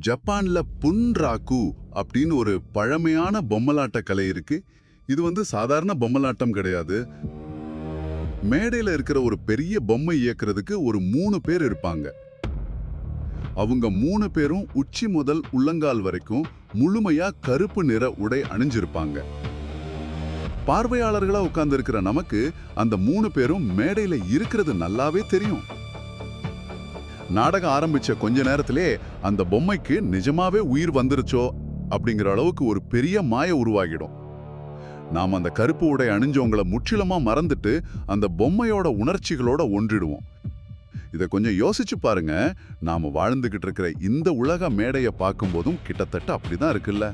ஜப்பான்ல புன்ராக்கு அப்படின்னு ஒரு பழமையான பொம்மலாட்ட கலை இருக்கு. இது சாதாரண பொம்மலாட்டம் கிடையாது. மேடையில இருக்கிற ஒரு பெரிய பொம்மை இயக்குறதுக்கு ஒரு 3 பேர் இருப்பாங்க. அவங்க 3 பேரும் உச்சி முதல் உள்ளங்கால் வரைக்கும் முழுமையா கருப்பு நிற உடை அணிஞ்சிருப்பாங்க. பார்வையாளர்களா உட்கார்ந்து இருக்கிற நமக்கு அந்த 3 பேரும் மேடையில இருக்கிறது நல்லாவே தெரியும். நாடகம் ஆரம்பிச்ச கொஞ்ச நேரத்திலே அந்த பொம்மைக்கு நிஜமாவே உயிர் வந்துருச்சோ அப்படிங்கிற அளவுக்கு ஒரு பெரிய மாய உருவாகிடும். நாம் அந்த கருப்பு உடை அணிஞ்சவங்கள முற்றிலுமா மறந்துட்டு அந்த பொம்மையோட உணர்ச்சிகளோட ஒன்றிடுவோம். இதை கொஞ்சம் யோசிச்சு பாருங்க. நாம வாழ்ந்துகிட்டு இருக்கிற இந்த உலக மேடையை பார்க்கும்போதும் கிட்டத்தட்ட அப்படிதான் இருக்குல்ல.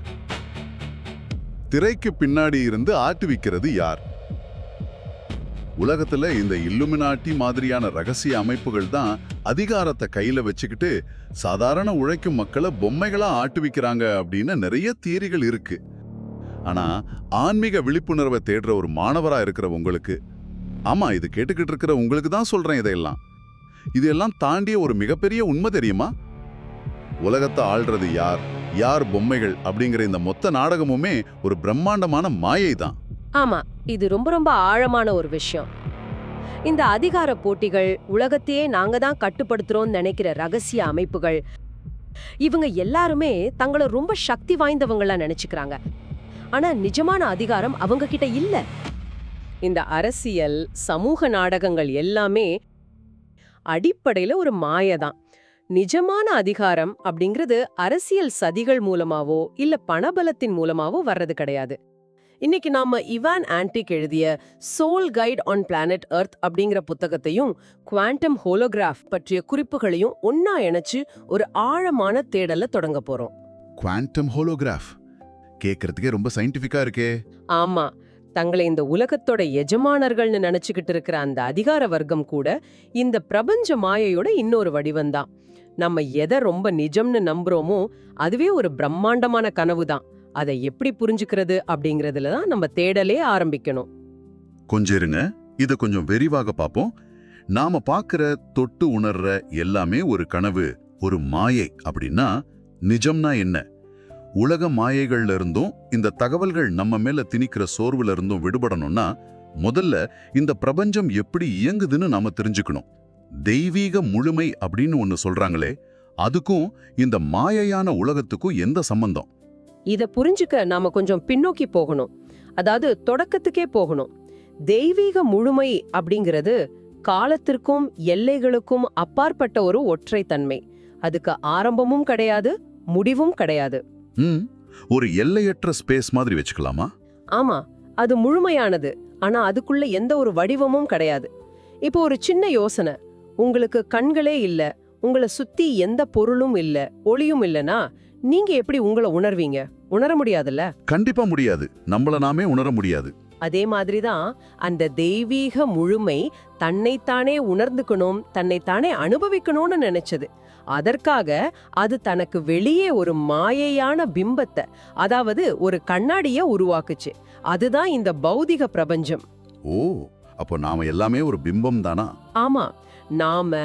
திரைக்கு பின்னாடி இருந்து ஆட்டுவிக்கிறது யார்? உலகத்துல இந்த இல்லுமினாட்டி மாதிரியான ரகசிய அமைப்புகள் தான் அதிகாரத்தை கையில வச்சுக்கிட்டு சாதாரண உழைக்கும் மக்களை பொம்மைகளா ஆட்டுவிக்கிறாங்க அப்படின்னு நிறைய தியரிகள் இருக்கு. ஆனா ஆன்மீக விழிப்புணர்வை தேடுற ஒரு மாணவரா இருக்கிற உங்களுக்கு, ஆமா இது கேட்டுக்கிட்டு இருக்கிற உங்களுக்கு தான் சொல்றேன், இதெல்லாம் தாண்டிய ஒரு மிகப்பெரிய உண்மை தெரியுமா? உலகத்தை ஆள்றது யார், யார் பொம்மைகள் அப்படிங்கிற இந்த மொத்த நாடகமுமே ஒரு பிரம்மாண்டமான மாயை தான். ஆமா, இது ரொம்ப ரொம்ப ஆழமான ஒரு விஷயம். இந்த அதிகார போட்டிகள், உலகத்தையே நாங்க தான் கட்டுப்படுத்துறோம்னு நினைக்கிற ரகசிய அமைப்புகள், இவங்க எல்லாருமே தங்களை ரொம்ப சக்தி வாய்ந்தவங்களா நினைச்சுக்கிறாங்க. ஆனா நிஜமான அதிகாரம் அவங்க கிட்ட இல்ல. இந்த அரசியல், சமூக நாடகங்கள் எல்லாமே அடிப்படையில ஒரு மாயதான். நிஜமான அதிகாரம் அப்படிங்கிறது அரசியல் சதிகள் மூலமாவோ இல்ல பணபலத்தின் மூலமாவோ வர்றது கிடையாது. இன்னைக்கு நாம இவான் ஆன்டிக் எழுதிய Soul Guide on Planet Earth அப்படிங்கிற புத்தகத்தையும் குவாண்டம் ஹோலோகிராஃப் பற்றிய குறிப்புகளையும் ஒன்னா இணைச்சு ஒரு ஆழமான தேடல தொடங்க போறோம். குவாண்டம் ஹோலோகிராஃப் கேக்குறதுக்கே ரொம்ப சயின்டிஃபிக்கா இருக்கே. ஆமா, தங்களை இந்த உலகத்தோட எஜமானர்கள்னு நினைச்சுக்கிட்டு இருக்கிற அந்த அதிகார வர்க்கம் கூட இந்த பிரபஞ்ச மாயையோட இன்னொரு வடிவம்தான். நம்ம எதை ரொம்ப நிஜம்னு நம்புறோமோ அதுவே ஒரு பிரம்மாண்டமான கனவு தான். அதை எப்படி புரிஞ்சுக்கிறது அப்படிங்கறதுல தான் நம்ம தேடலே ஆரம்பிக்கணும். கொஞ்சம் இருங்க, இதை கொஞ்சம் விரிவாக பார்ப்போம். நாம பார்க்கிற, தொட்டு உணர்ற எல்லாமே ஒரு கனவு, ஒரு மாயை அப்படின்னா நிஜம்னா என்ன? உலக மாயைகள்ல இருந்தும் இந்த தகவல்கள் நம்ம மேல திணிக்கிற சோர்வுல இருந்தும் விடுபடணும்னா முதல்ல இந்த பிரபஞ்சம் எப்படி இயங்குதுன்னு நாம தெரிஞ்சுக்கணும். தெய்வீக முழுமை அப்படின்னு ஒண்ணு சொல்றாங்களே, அதுக்கும் இந்த மாயையான உலகத்துக்கும் எந்த சம்பந்தம்? இத புரிஞ்சுக்க நாம கொஞ்சம் பின்னோக்கி போகணும். அதாவது தொடக்கத்துக்கே போகணும். தெய்வீக முழுமை அப்படிங்கிறது காலத்திற்கும் எல்லைகளுக்கும் அப்பாற்பட்ட ஒரு ஒற்றை தன்மை. அதுக்கு ஆரம்பமும் கிடையாது, முடிவும் கிடையாது. ஒரு எல்லையற்ற ஸ்பேஸ் மாதிரி வச்சுக்கலாமா? ஆமா, அது முழுமையானது. ஆனா அதுக்குள்ள எந்த ஒரு வடிவமும் கிடையாது. இப்போ ஒரு சின்ன யோசனை. உங்களுக்கு கண்களே இல்ல, உங்களை சுத்தி எந்த பொருளும் இல்ல, ஒளியும் இல்லனா நீங்க எப்படி உங்களை உணர்வீங்க? உணர முடியாதுல்ல. கண்டிப்பா முடியாது. நம்மள நாமே உணர முடியாது. அதே மாதிரிதான் அந்த தெய்வீக முழுமை தன்னைத்தானே உணர்ந்துக்கணும், தன்னைத்தானே அனுபவிக்கணும்னு நினைச்சது. அதற்காக அது தனக்கு வெளியே ஒரு மாயையான பிம்பத்தை, அதாவது ஒரு கண்ணாடிய உருவாக்குச்சு. அதுதான் இந்த பௌதிக பிரபஞ்சம். ஓ, அப்போ நாம எல்லாமே ஒரு பிம்பம் தானா? ஆமா, நாம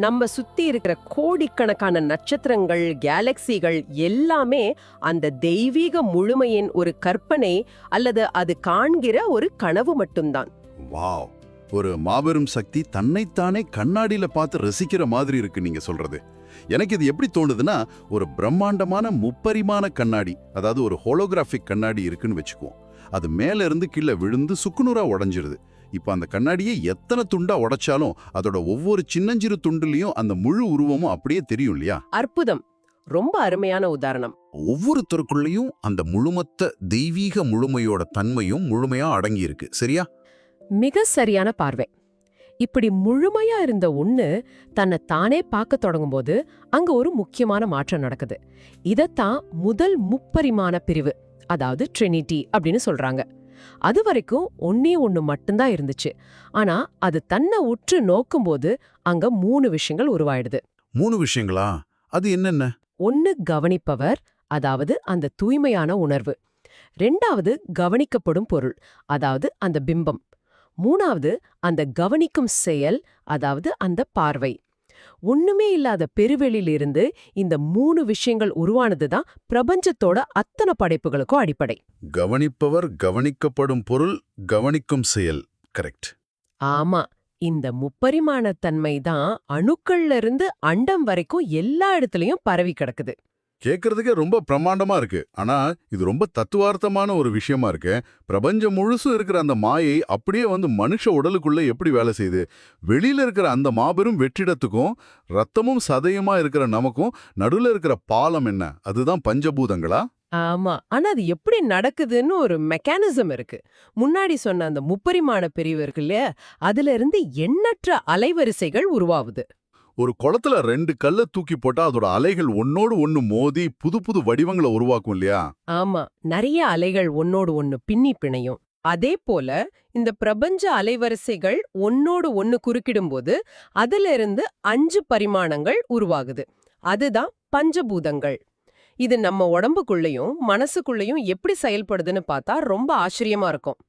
நம்ம சுத்தி இருக்கிற கோடிக்கணக்கான நட்சத்திரங்கள், கேலக்சிகள் எல்லாமே அந்த தெய்வீக முழுமையின் ஒரு கற்பனை அல்லது அது காண்கிற ஒரு கனவு மட்டும்தான். வாவ், ஒரு மாபெரும் சக்தி தன்னைத்தானே கண்ணாடியில பார்த்து ரசிக்கிற மாதிரி இருக்கு நீங்க சொல்றது. எனக்கு இது எப்படி தோணுதுன்னா, ஒரு பிரம்மாண்டமான முப்பரிமாண கண்ணாடி, அதாவது ஒரு ஹோலோகிராஃபிக் கண்ணாடி இருக்குன்னு வச்சுக்குவோம். அது மேல இருந்து கீழே விழுந்து சுக்குநூறா உடைஞ்சிருது. இப்ப அந்த கண்ணாடியை எத்தனை துண்டா உடைச்சாலும் அதோட ஒவ்வொரு சின்னஞ்சிறு துண்டுலயும் அந்த முழு உருவமும் அப்படியே தெரியும் இல்லையா? அற்புதம், ரொம்ப அருமையான உதாரணம். ஒவ்வொருத்தருக்குள்ளேயும் அந்த முழுமொத்த தெய்வீக முழுமையோட தன்மையும் முழுமையா அடங்கி இருக்கு. சரியா? மிக சரியான பார்வை. இப்படி முழுமையா இருந்த ஒண்ணு தன்னை தானே பார்க்க தொடங்கும் போது அங்க ஒரு முக்கியமான மாற்றம் நடக்குது. இதத்தான் முதல் முப்பரிமாண பிரிவு, அதாவது ட்ரினிட்டி அப்படின்னு சொல்றாங்க. அது வரைக்கும் ஒன்னே ஒண்ணு மட்டும்தான் இருந்துச்சு. ஆனா அது தன்னை உற்று நோக்கும்போது அங்க 3 விஷயங்கள் உருவாயிடுது. 3 விஷயங்களா? அது என்னென்ன? ஒன்னு கவனிப்பவர், அதாவது அந்த தூய்மையான உணர்வு. 2வது கவனிக்கப்படும் பொருள், அதாவது அந்த பிம்பம். 3வது அந்த கவனிக்கும் செயல், அதாவது அந்த பார்வை. ஒண்ணுமே இல்லாத பெருவெளியிலிருந்து இந்த 3 விஷயங்கள் உருவானதுதான் பிரபஞ்சத்தோட அத்தனை படைப்புகளுக்கும் அடிப்படை. கவனிப்பவர், கவனிக்கப்படும் பொருள், கவனிக்கும் செயல். கரெக்ட். ஆமா, இந்த முப்பரிமாணத்தன்மை தான் அணுக்கள்ல இருந்து அண்டம் வரைக்கும் எல்லா இடத்துலயும் பரவி கிடக்குது. கேட்கறதுக்கே ரொம்ப பிரமாண்டமா இருக்கு. ஆனா இது ரொம்ப தத்துவார்த்தமான ஒரு விஷயமா இருக்கு. பிரபஞ்சம் முழுசும் இருக்கிற அந்த மாயை அப்படியே வந்து மனுஷ உடலுக்குள்ள எப்படி வேலை செய்யுது? வெளியில இருக்கிற அந்த மாபெரும் வெற்றிடத்துக்கும் ரத்தமும் சதையுமா இருக்கிற நமக்கும் நடுவுல இருக்கிற பாலம் என்ன? அதுதான் பஞ்சபூதங்களா? ஆமா, ஆனா அது எப்படி நடக்குதுன்னு ஒரு மெக்கானிசம் இருக்கு. முன்னாடி சொன்ன அந்த முப்பரிமாண பிரிவு இருக்கு இல்லையா, அதுல இருந்து எண்ணற்ற அலைவரிசைகள் உருவாகுது. ஒரு குளத்துல 2 கல்ல தூக்கி போட்டா அதோட அலைகள் ஒன்னோடு ஒன்னு மோதி புது புது வடிவங்களை உருவாக்கும் இல்லையா? ஆமா, நிறைய அலைகள் ஒன்னோடு ஒன்னு பின்னி பிணையும். அதே போல இந்த பிரபஞ்ச அலைவரிசைகள் ஒன்னோடு ஒன்னு குறுக்கிடும்போது அதுல இருந்து 5 பரிமாணங்கள் உருவாகுது. அதுதான் பஞ்சபூதங்கள். இது நம்ம உடம்புக்குள்ளயும் மனசுக்குள்ளயும் எப்படி செயல்படுதுன்னு பார்த்தா ரொம்ப ஆச்சரியமா இருக்கும்.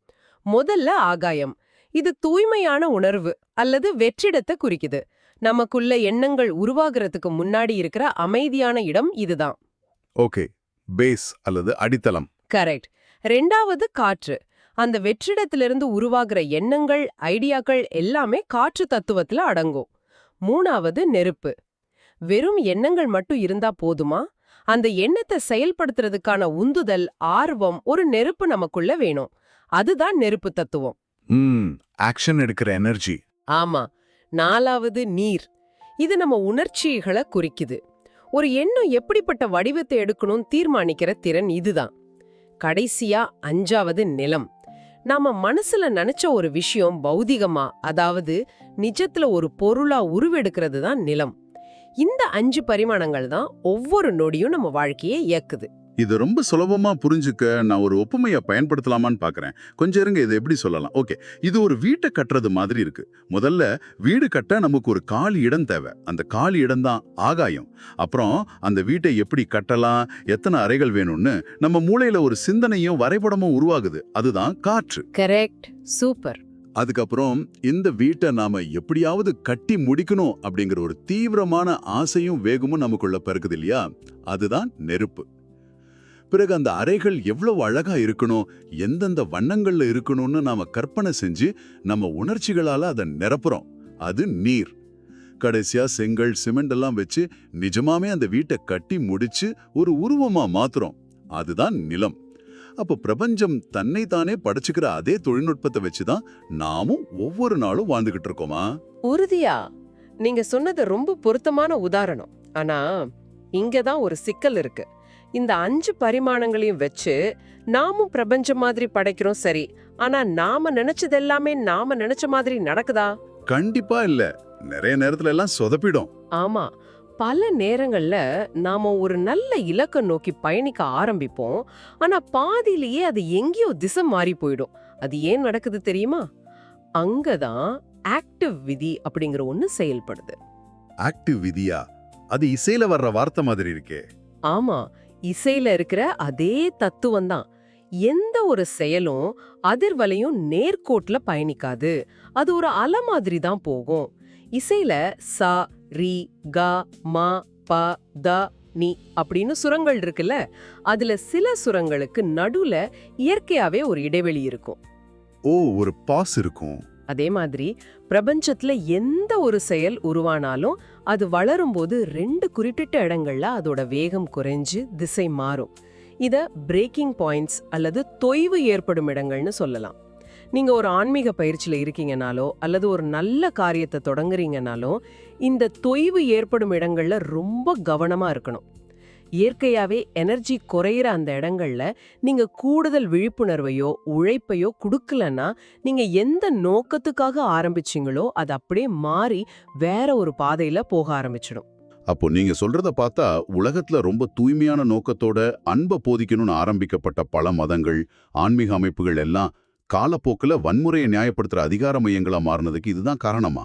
முதல்ல ஆகாயம். இது தூய்மையான உணர்வு அல்லது வெற்றிடத்தை குறிக்குது. நமக்குள்ள எண்ணங்கள் உருவாகிறதுக்கு முன்னாடி இருக்கிற அமைதியான இடம் இதுதான். ஓகே, பேஸ் அல்லது அடித்தளம். கரெக்ட். 2வது காற்று. அந்த வெற்றிடத்திலிருந்து உருவாகிற எண்ணங்கள், ஐடியாக்கள் எல்லாமே காற்று தத்துவத்துல அடங்கும். 3வது நெருப்பு. வெறும் எண்ணங்கள் மட்டும் இருந்தா போதுமா? அந்த எண்ணத்தை செயல்படுத்துறதுக்கான உந்துதல், ஆர்வம், ஒரு நெருப்பு நமக்குள்ள வேணும். அதுதான் நெருப்பு தத்துவம். ஆக்ஷன் எடுக்கிற எனர்ஜி. ஆமா. 4வது நீர். இது நம்ம உணர்ச்சிகளை குறிக்குது. ஒரு எண்ணம் எப்படிப்பட்ட வடிவத்தை எடுக்கணும் தீர்மானிக்கிற திறன் இதுதான். கடைசியா 5வது நிலம். நாம மனசுல நினைச்ச ஒரு விஷயம் பௌதிகமா, அதாவது நிஜத்துல ஒரு பொருளா உருவெடுக்கிறது தான் நிலம். இந்த 5 பரிமாணங்கள் தான் ஒவ்வொரு நொடியும் நம்ம வாழ்க்கையை இயக்குது. இது ரொம்ப சுலபமா புரிஞ்சுக்க நான் ஒரு ஒப்புமையை பயன்படுத்தலாமான்னு பார்க்கறேன். கொஞ்சம் இருங்க, இதை எப்படி சொல்லலாம்? ஓகே, இது ஒரு வீட்டை கட்டுறது மாதிரி இருக்கு. முதல்ல வீடு கட்ட நமக்கு ஒரு காலி இடம் தேவை. அந்த காலி இடம் தான் ஆகாயம். அப்புறம் அந்த வீட்டை எப்படி கட்டலாம், எத்தனை அறைகள் வேணும்னு நம்ம மூளையில ஒரு சிந்தனையும் வரைபடமும் உருவாகுது. அதுதான் காற்று. Correct, super. அதுக்கப்புறம் இந்த வீட்டை நாம எப்படியாவது கட்டி முடிக்கணும் அப்படிங்கிற ஒரு தீவிரமான ஆசையும் வேகமும் நமக்குள்ள பிறக்குது இல்லையா? அதுதான் நெருப்பு. பிறகு அந்த அறைகள் எவ்வளவு அழகா இருக்கணும், எந்தெந்த வண்ணங்கள்ல இருக்கணும்னு நாம கற்பனை செஞ்சு நம்ம உணர்ச்சிகளால அதை நிரப்புறோம். அது நீர். கடைசியா செங்கல், சிமெண்ட் எல்லாம் வச்சு நிஜமாவே அந்த வீட்டை கட்டி முடிச்சு ஒரு உருவமா மாத்துறோம். அதுதான் நிலம். அப்ப பிரபஞ்சம் தன்னை தானே படைச்சுக்கிற அதே தொழில்நுட்பத்தை வச்சுதான் நாமும் ஒவ்வொரு நாளும் வாழ்ந்துகிட்டு இருக்கோமா? உறுதியா நீங்க சொன்னது ரொம்ப பொருத்தமான உதாரணம். ஆனா இங்கதான் ஒரு சிக்கல் இருக்கு. இந்த 5 பரிமாணங்களையும் வச்சு நாமும் பிரபஞ்சம் மாதிரி படைக்கிறோம், சரி. ஆனா நாம நினைச்சது எல்லாமே நாம நினைச்ச மாதிரி நடக்குதா? கண்டிப்பா இல்ல. நிறைய நேரத்துல எல்லாம் சொதப்பிடும். ஆமா, பல நேரங்கள்ல நாம ஒரு நல்ல இலக்கை நோக்கி பயணிக்க ஆரம்பிப்போம். ஆனா பாதியிலேயே அது எங்கேயோ திசை மாறி போயிடும். அது ஏன் நடக்குது தெரியுமா? அங்கதான் ஆக்டிவ் விதி அப்படிங்கிற ஒண்ணு செயல்படுது. ஆக்டிவ் விதியா? அது இசையில வர்ற வார்த்தை மாதிரி இருக்கே. ஆமா, இசையில இருக்கிற அதே தத்துவம் தான். எந்த ஒரு செயலும் அதிர்வலையும் நேர்கோட்டுல பயணிக்காது. அது ஒரு அலை மாதிரி தான் போகும். இசையில ச, ரி, க, ம, ப, த, நி அப்படின்னு சுரங்கள் இருக்குல்ல, அதுல சில சுரங்களுக்கு நடுவுல இயற்கையாவே ஒரு இடைவெளி இருக்கும். ஓ, ஒரு பாஸ் இருக்கும். அதே மாதிரி பிரபஞ்சத்துல எந்த ஒரு செயல் உருவானாலும் அது வளரும்போது 2 குறிப்பிட்ட இடங்கள்ல அதோட வேகம் குறைஞ்சு திசை மாறும். இத பிரேக்கிங் பாயிண்ட்ஸ் அல்லது தொய்வு ஏற்படும் இடங்கள்னு சொல்லலாம். நீங்க ஒரு ஆன்மீக பயிற்சியில இருக்கீங்கனாலோ அல்லது ஒரு நல்ல காரியத்தை தொடங்குறீங்கனாலோ இந்த தொய்வு ஏற்படும் இடங்கள்ல ரொம்ப கவனமா இருக்கணும். இயற்கையாவே எனர்ஜி குறையிற அந்த இடங்கள்ல நீங்க கூடுதல் விழிப்புணர்வையோ உழைப்பையோ கொடுக்கலன்னா நீங்க எந்த நோக்கத்துக்காக ஆரம்பிச்சீங்களோ அது அப்படியே மாறி வேற ஒரு பாதையில போக ஆரம்பிச்சிடும். அப்போ நீங்க சொல்றத பார்த்தா உலகத்துல ரொம்ப தூய்மையான நோக்கத்தோட அன்பை போதிக்கணும்னு ஆரம்பிக்கப்பட்ட பல மதங்கள், ஆன்மீக அமைப்புகள் எல்லாம் காலப்போக்குல வன்முறையை நியாயப்படுத்துற அதிகார மையங்களா மாறினதுக்கு இதுதான் காரணமா?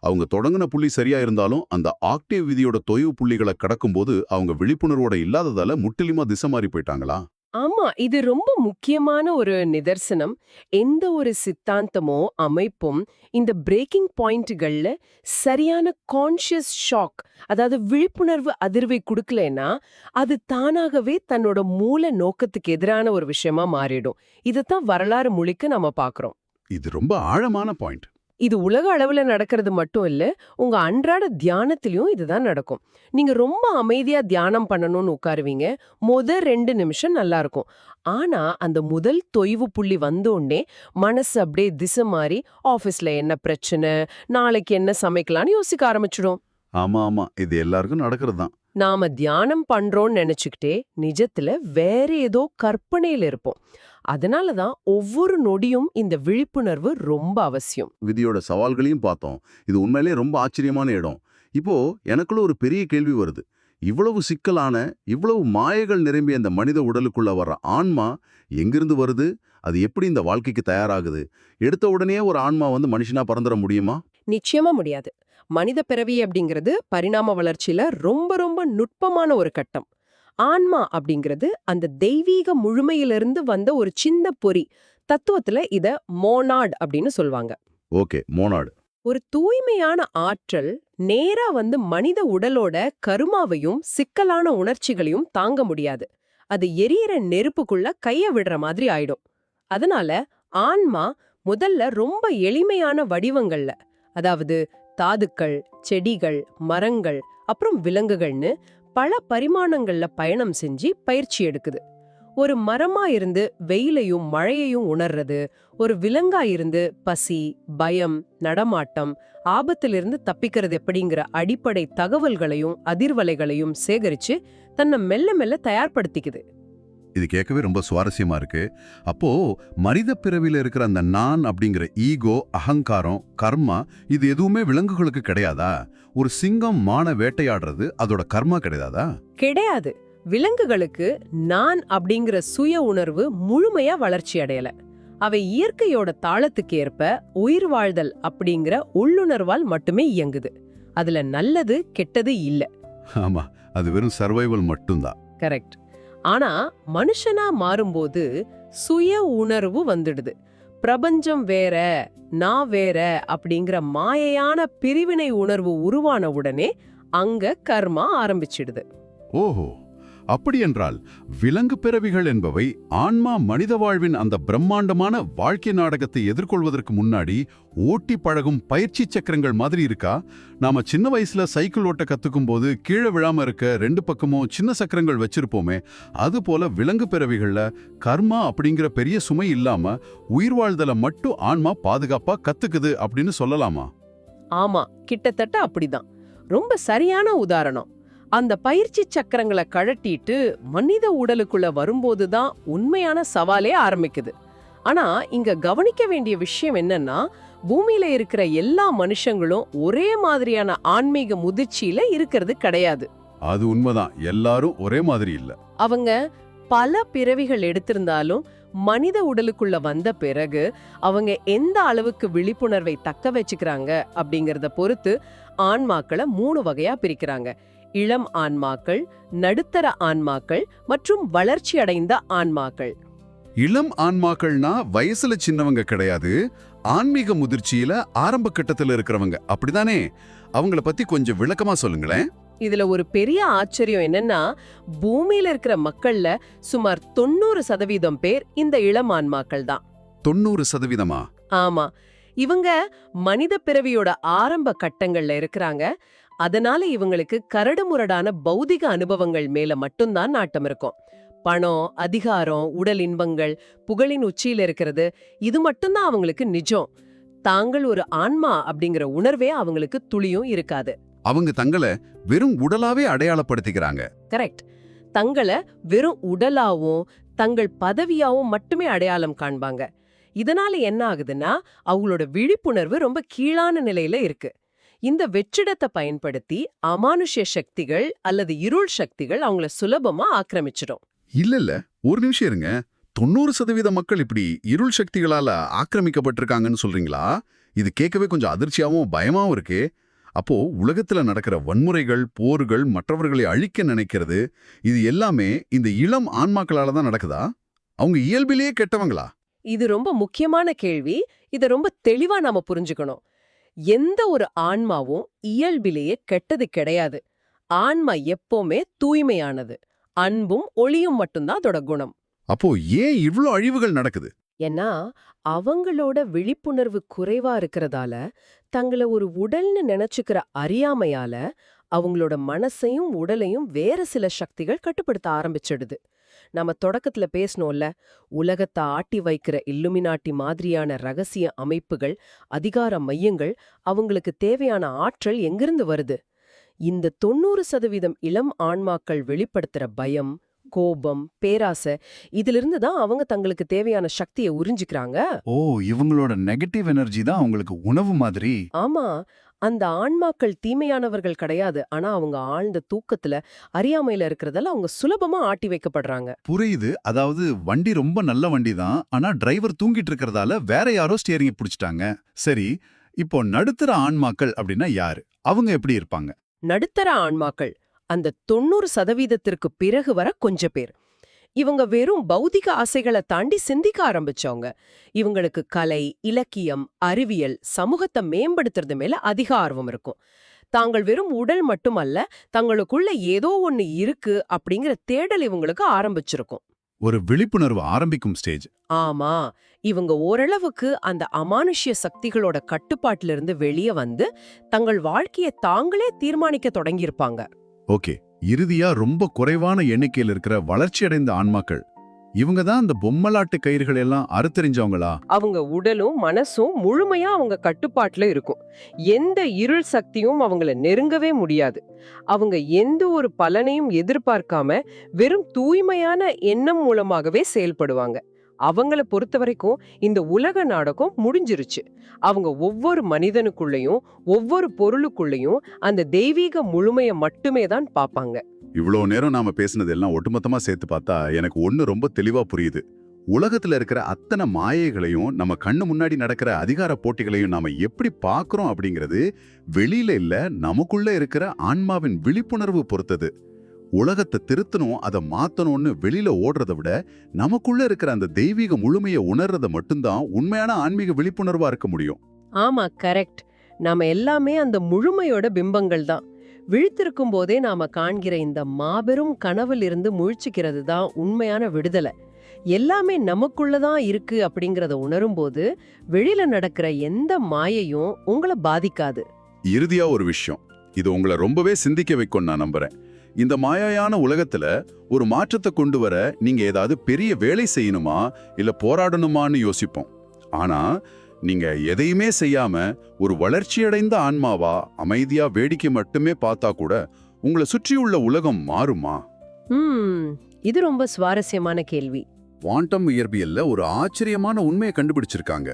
அவங்க தொடங்கின புள்ளி சரியா இருந்தாலும் அந்த ஆக்டிவ் விதியோட தொய்வு புள்ளிகளை கடக்கும்போது அவங்க விழிப்புணர்வோட இல்லாததால முற்றிலுமா திசை மாறி போயிட்டாங்களா? ஆமா, இது ரொம்ப முக்கியமான ஒரு நிதர்சனம். எந்த ஒரு சித்தாந்தமோ, அமைப்பும் இந்த பிரேக்கிங் பாயிண்ட்கள்ல சரியான கான்ஷியஸ் ஷாக், அதாவது விழிப்புணர்வு அதிர்வை குடுக்கலைன்னா, அது தானாகவே தன்னோட மூல நோக்கத்துக்கு எதிரான ஒரு விஷயமா மாறிடும். இதத்தான் வரலாறு முழுக்க நாம பார்க்கிறோம். இது ரொம்ப ஆழமான பாயிண்ட். இது உலக அளவுல நடக்கிறது மட்டும் இல்ல, உங்க அன்றாட தியானத்திலயும் இதுதான் நடக்கும். நீங்க ரொம்ப அமைதியா தியானம் பண்ணணும்னு உட்காருவீங்க. 2 நிமிஷம் நல்லா இருக்கும். ஆனா, அந்த முதல் தொய்வு புள்ளி வந்தோனே மனசு அப்படியே திசை மாறி ஆபீஸ்ல என்ன பிரச்சனை, நாளைக்கு என்ன சமைக்கலாம்னு யோசிக்க ஆரம்பிச்சிடும். ஆமா ஆமா, இது எல்லாருக்கும் நடக்கிறது தான். நாம தியானம் பண்றோம்னு நினைச்சுக்கிட்டே நிஜத்துல வேற ஏதோ கற்பனையில இருப்போம். அதனால தான் ஒவ்வொரு நொடியும் இந்த விழிப்புணர்வு ரொம்ப அவசியம். விதியோட சவால்களையும் பார்த்தோம். இது உண்மையிலேயே ரொம்ப ஆச்சரியமான இடம். இப்போ எனக்குள்ள ஒரு பெரிய கேள்வி வருது. இவ்வளவு சிக்கலான, இவ்வளவு மாயைகள் நிரம்பிய இந்த மனித உடலுக்குள்ள வர்ற ஆன்மா எங்கிருந்து வருது? அது எப்படி இந்த வாழ்க்கைக்கு தயாராகுது? எடுத்த உடனே ஒரு ஆன்மா மனுஷனா பறந்துட முடியுமா? நிச்சயமா முடியாது. மனித பிறவி அப்படிங்கிறது பரிணாம வளர்ச்சியில ரொம்ப ரொம்ப நுட்பமான ஒரு கட்டம். ஆன்மா அப்படிங்கிறது அந்த தெய்வீக முழுமையிலிருந்து வந்த ஒரு சின்ன பொறி. தத்துவத்துல இத மோனாட் அப்படின்னு சொல்வாங்க. ஓகே, மோனாடு. ஒரு தூய்மையான ஆற்றல் நேரா மனித உடலோட கருமாவையும் சிக்கலான உணர்ச்சிகளையும் தாங்க முடியாது. அது எரியற நெருப்புக்குள்ள கைய விடுற மாதிரி ஆயிடும். அதனால ஆன்மா முதல்ல ரொம்ப எளிமையான வடிவங்கள்ல, அதாவது தாதுக்கள், செடிகள், மரங்கள், அப்புறம் விலங்குகள்னு பல பரிமாணங்கள்ல பயணம் செஞ்சு பயிற்சி எடுக்குது. ஒரு மரமா இருந்து வெயிலையும் மழையையும் உணர்றது, ஒரு விலங்கா இருந்து பசி, பயம், நடமாட்டம், ஆபத்திலிருந்து தப்பிக்கிறது எப்படிங்கிற அடிப்படை தகவல்களையும் அதிர்வலைகளையும் சேகரிச்சு தன்னை மெல்ல மெல்ல தயார்படுத்திக்குது. இது கேட்கவே ரொம்ப சுவாரஸ்யமா இருக்கு. அப்போ மனித பிறவில இருக்கிற அந்த நான் அப்படிங்கிற ஈகோ, அகங்காரம், கர்மா, இது எதுவுமே விலங்குகளுக்கு கிடையாதா? ஒரு சிங்கம் மான வேட்டையாடுறது அதோட கர்மா கிடையாதா? கிடையாது. விலங்குகளுக்கு நான் அப்படிங்கிற சுய உணர்வு முழுமையா வளர்ச்சி அடையல. அவை இயற்கையோட தாளத்துக்கு ஏற்ப உயிர் வாழ்தல் அப்படிங்கிற உள்ளுணர்வால் மட்டுமே இயங்குது. அதுல நல்லது கெட்டது இல்ல. ஆமா, அது வெறும் சர்வைவல் மட்டும்தான். கரெக்ட். ஆனா மனுஷனா மாறும்போது சுய உணர்வு வந்துடுது. பிரபஞ்சம் வேற, நான் வேற அப்படிங்கிற மாயையான பிரிவினை உணர்வு உருவான உடனே அங்க கர்மா ஆரம்பிச்சிடுது. ஓஹோ, அப்படியென்றால் விலங்கு பிறவிகள் என்பவை ஆன்மா மனித வாழ்வின் அந்த பிரம்மாண்டமான வாழ்க்கை நாடகத்தை எதிர்கொள்வதற்கு முன்னாடி ஓட்டி பழகும் பயிற்சி சக்கரங்கள் மாதிரி இருக்கா? நாம சின்ன வயசுல சைக்கிள் ஓட்ட கத்துக்கும் போது கீழே விழாம இருக்க 2 பக்கமும் சின்ன சக்கரங்கள் வச்சிருப்போமே, அது போல விலங்கு பிறவிகள்ல கர்மா அப்படிங்கிற பெரிய சுமை இல்லாம உயிர் வாழ்தலை மட்டும் ஆன்மா பாதுகாப்பா கத்துக்குது அப்படின்னு சொல்லலாமா? ஆமா, கிட்டத்தட்ட அப்படிதான். ரொம்ப சரியான உதாரணம். அந்த பயிற்சி சக்கரங்களை கழட்டிட்டு மனித உடலுக்குள்ள வரும்போதுதான் உண்மையான சவாலே ஆரம்பிக்குது. ஆனா இங்க கவனிக்க வேண்டிய விஷயம் என்னன்னா, பூமியில இருக்கிற எல்லா மனுஷங்களும் ஒரே மாதிரியான ஆன்மீக முதிர்ச்சியில இருக்கிறது கிடையாது. அது உண்மைதான், எல்லாரும் ஒரே மாதிரி இல்ல. அவங்க பல பிறவிகள் எடுத்திருந்தாலும் மனித உடலுக்குள்ள வந்த பிறகு அவங்க எந்த அளவுக்கு விழிப்புணர்வை தக்க வச்சுக்கிறாங்க அப்படிங்கறத பொறுத்து ஆன்மாக்களை 3 வகையா பிரிக்கிறாங்க. இளம் ஆன்மாக்கள், நடுத்தர ஆன்மாக்கள் மற்றும் வளர்ச்சி அடைந்த ஆன்மாக்கள். இளம் ஆன்மாக்கள்னா வயசுல சின்னவங்க கிடையாது, ஆன்மீக முதிர்ச்சியில ஆரம்ப கட்டத்துல இருக்கிறவங்க, அப்படிதானே? அவங்கள பத்தி கொஞ்சம் விளக்கமா சொல்லுங்களேன். இதுல ஒரு பெரிய ஆச்சரியம் என்னன்னா, பூமியில இருக்கிற மக்கள்ல சுமார் 90% பேர் இந்த இளம் ஆன்மாக்கள் தான். 90%? ஆமா, இவங்க மனித பிறவியோட ஆரம்ப கட்டங்கள்ல இருக்கிறாங்க. அதனால இவங்களுக்கு கரடுமுரடான பௌதிக அனுபவங்கள் மேல மட்டும்தான் நாட்டம் இருக்கும். பணம், அதிகாரம், உடல் இன்பங்கள், புகழின் உச்சியில இருக்கிறது, இது மட்டும்தான் அவங்களுக்கு நிஜம். தாங்கள் ஒரு ஆன்மா அப்படிங்கிற உணர்வே அவங்களுக்கு துளியும் இருக்காது. அவங்க தங்களை வெறும் உடலாவே அடையாளப்படுத்திக்கிறாங்க. கரெக்ட். தங்களை வெறும் உடலாவும் தங்கள் பதவியாவும் மட்டுமே அடையாளம் காண்பாங்க. இதனால என்ன ஆகுதுன்னா, அவங்களோட விழிப்புணர்வு ரொம்ப கீழான நிலையில இருக்கு. இந்த வெற்றிடத்தை பயன்படுத்தி அமானுஷ்ய சக்திகள் அல்லது இருள் சக்திகள் அவங்கள சுலபமா ஆக்கிரமிச்சிடும். இல்ல, ஒரு நிமிஷம் இருங்க. 90% மக்கள் இப்படி இருள் சக்திகளால ஆக்கிரமிக்கப்பட்டிருக்காங்கன்னு சொல்றீங்களா? இது கேட்கவே கொஞ்சம் அதிர்ச்சியாவும் பயமாவும் இருக்கு. அப்போ உலகத்துல நடக்கிற வன்முறைகள், போர்கள், மற்றவர்களை அழிக்க நினைக்கிறது, இது எல்லாமே இந்த இளம் ஆன்மாக்களால தான் நடக்குதா? அவங்க இயல்பிலேயே கெட்டவங்களா? இது ரொம்ப முக்கியமான கேள்வி. இத ரொம்ப தெளிவா நாம புரிஞ்சுக்கணும். எந்த ஒரு ஆன்மாவும் இயல்பிலேயே கெட்டது கிடையாது. ஆன்மா எப்பவுமே தூய்மையானது. அன்பும் ஒளியும் மட்டும்தான் அதோட குணம். அப்போ ஏன் இவ்ளோ அழிவுகள் நடக்குது? ஏன்னா அவங்களோட விழிப்புணர்வு குறைவா இருக்கிறதால, தங்கள ஒரு உடல்னு நினைச்சுக்கிற அறியாமையால, அவங்களோட மனசையும் உடலையும் வேற சில சக்திகள் கட்டுப்படுத்த ஆரம்பிச்சிடுது. நம்ம தொடக்கத்துல பேசணும்ல, உலகத்தை ஆட்டி வைக்கிற இல்லுமினாட்டி மாதிரியான ரகசிய அமைப்புகள், அதிகார மையங்கள், அவங்களுக்கு தேவையான ஆற்றல் எங்கிருந்து வருது? இந்த 90% இளம் ஆன்மாக்கள் வெளிப்படுத்துற பயம், கோபம், பேராசை, இதிலிருந்து தான் அவங்க தங்களுக்கு தேவையான சக்தியை உறிஞ்சிக்கிறாங்க. ஓ, இவங்களோட நெகட்டிவ் எனர்ஜி தான் அவங்களுக்கு உணவு மாதிரி. ஆமா, அந்த ஆன்மாக்கள் தீமையானவர்கள் கிடையாது. ஆனா அவங்க ஆழ்ந்த தூக்கத்துல, அறியாமையில இருக்கிறதால அவங்க சுலபமா ஆட்டி வைக்கப்படுறாங்க. புரியுது. அதாவது வண்டி ரொம்ப நல்ல வண்டி தான், ஆனா டிரைவர் தூங்கிட்டு இருக்கறதால வேற யாரோ ஸ்டியரிங் பிடிச்சிட்டாங்க. சரி, இப்போ நடுத்தர ஆன்மாக்கள் அப்படின்னா யாரு? அவங்க எப்படி இருப்பாங்க? நடுத்தர ஆன்மாக்கள் அந்த 90%த்திற்கு பிறகு வர கொஞ்ச பேர். இவங்க வெறும் பௌதிக ஆசைகளை தாண்டி சிந்திக்க ஆரம்பிச்சவங்க. இவங்களுக்கு கலை, இலக்கியம், அறிவியல், சமூகத்தை மேம்படுத்துறது மேல அதிக ஆர்வம் இருக்கும். தாங்கள் வெறும் உடல் மட்டுமல்ல, தங்களுக்குள்ள ஏதோ ஒண்ணு இருக்கு அப்படிங்கிற தேடல் இவங்களுக்கு ஆரம்பிச்சிருக்கும். ஒரு விழிப்புணர்வு ஆரம்பிக்கும் ஸ்டேஜ். ஆமா, இவங்க ஓரளவுக்கு அந்த அமானுஷ்ய சக்திகளோட கட்டுப்பாட்டிலிருந்து வெளியே வந்து தங்கள் வாழ்க்கையை தாங்களே தீர்மானிக்க தொடங்கியிருப்பாங்க. ஓகே, இறுதியா ரொம்ப குறைவான எண்ணிக்கையில் இருக்கிற வளர்ச்சியடைந்த ஆன்மாக்கள், இவங்க தான் அந்த பொம்மலாட்டு கயிறுகள் எல்லாம் அறுத்தறிஞ்சவங்களா? அவங்க உடலும் மனசும் முழுமையா அவங்க கட்டுப்பாட்டுல இருக்கும். எந்த இருள் சக்தியும் அவங்கள நெருங்கவே முடியாது. அவங்க எந்த ஒரு பலனையும் எதிர்பார்க்காம வெறும் தூய்மையான எண்ணம் மூலமாகவே செயல்படுவாங்க. அவங்கள பொறுத்த வரைக்கும் இந்த உலக நாடகம் முடிஞ்சிருச்சு. அவங்க ஒவ்வொரு மனிதனுக்குள்ளயும் ஒவ்வொரு பொருளுக்குள்ளயும் அந்த தெய்வீக முழுமையை மட்டுமே தான் பாப்பாங்க. இவ்வளோ நேரம் நாம பேசினது எல்லாம் ஒட்டுமொத்தமா சேர்த்து பார்த்தா எனக்கு ஒண்ணு ரொம்ப தெளிவா புரியுது. உலகத்துல இருக்கிற அத்தனை மாயைகளையும், நம்ம கண்ணு முன்னாடி நடக்கிற அதிகார போட்டிகளையும் நாம எப்படி பார்க்கறோம் அப்படிங்கிறது வெளியில இல்ல, நமக்குள்ள இருக்கிற ஆன்மாவின் விழிப்புணர்வு பொறுத்தது. உலகத்தை திருத்தணும், அதை மாத்தணும்னு வெளியில ஓடுறத விட, நமக்குள்ள இருக்கிற அந்த தெய்வீக முழுமையை உணர்றத மட்டும்தான் உண்மையான ஆன்மீக விழிப்புணர்வா இருக்க முடியும். ஆமா, கரெக்ட். நாம எல்லாமே அந்த முழுமையோட பிம்பங்கள் தான். விழித்திருக்கும் போதே நாம காண்கிற இந்த மாபெரும் கனவிலிருந்து முழிச்சுக்கிறது தான் உண்மையான விடுதலை. எல்லாமே நமக்குள்ளதான் இருக்கு அப்படிங்கறத உணரும்போது வெளியில நடக்கிற எந்த மாயையும் உங்களை பாதிக்காது. இறுதியா ஒரு விஷயம், இது உங்களை ரொம்பவே சிந்திக்க வைக்கும் நான் நம்புறேன். இந்த மாயாயான உலகத்துல ஒரு மாற்றத்தை கொண்டு வர நீங்க ஏதாவது பெரிய வேலை செய்யணுமா இல்ல போராடணுமான்னு யோசிப்போம். ஆனா நீங்க எதையுமே செய்யாம ஒரு வளர்ச்சியடைந்த ஆன்மாவா அமைதியா வேடிக்கை மட்டுமே பார்த்தா கூட உங்களை சுற்றியுள்ள உலகம் மாறுமா? இது ரொம்ப சுவாரஸ்யமான கேள்வி. குவாண்டம் இயற்பியல்ல ஒரு ஆச்சரியமான உண்மையை கண்டுபிடிச்சிருக்காங்க.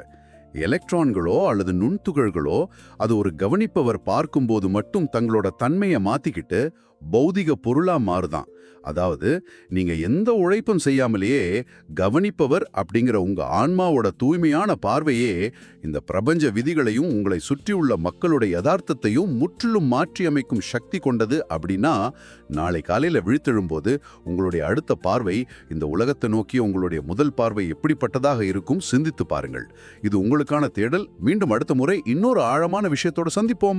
எலக்ட்ரான்களோ அல்லது நுண்துகள்களோ அது ஒரு கவனிப்பவர் பார்க்கும்போது மட்டும் தங்களோட தன்மையை மாத்திக்கிட்டு பௌதிக பொருளா மாறுதான். அதாவது நீங்க எந்த உழைப்பும் செய்யாமலேயே கவனிப்பவர் அப்படிங்கிற உங்க ஆன்மாவோட தூய்மையான பார்வையே இந்த பிரபஞ்ச விதிகளையும் உங்களை சுற்றியுள்ள மக்களுடைய யதார்த்தத்தையும் முற்றிலும் மாற்றி அமைக்கும் சக்தி கொண்டது. அப்படின்னா நாளை காலையில விழித்தெழும்போது உங்களுடைய அடுத்த பார்வை இந்த உலகத்தை நோக்கி உங்களுடைய முதல் பார்வை எப்படிப்பட்டதாக இருக்கும் சிந்தித்து பாருங்கள். இது உங்களுக்கான தேடல். மீண்டும் அடுத்த முறை இன்னொரு ஆழமான விஷயத்தோட சந்திப்போம்.